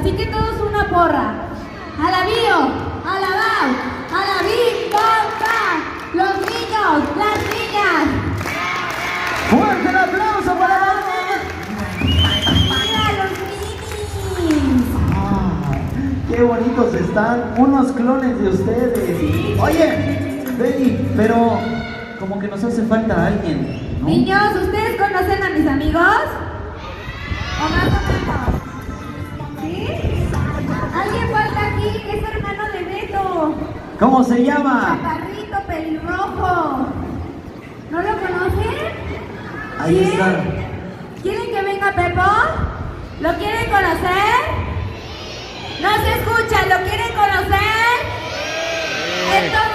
Así que todos una porra. A la bio, a la BAU, a la BIM, BOM, los niños, las niñas. ¡Fuerte el aplauso para las niñas! ¡Mira los minis! Ah, ¡qué bonitos están! Unos clones de ustedes. Sí. Oye, Beli, pero como que nos hace falta alguien, ¿no? Niños, ¿ustedes conocen a mis amigos? ¿O más o menos? ¿Sí? Alguien falta aquí, que es hermano de Beto. ¿Cómo se llama? Chaparrito, pelirrojo. ¿No lo conocen? Ahí ¿Quién? está. ¿Quieren que venga Pepo? ¿Lo quieren conocer? No se escucha, ¿lo quieren conocer? Entonces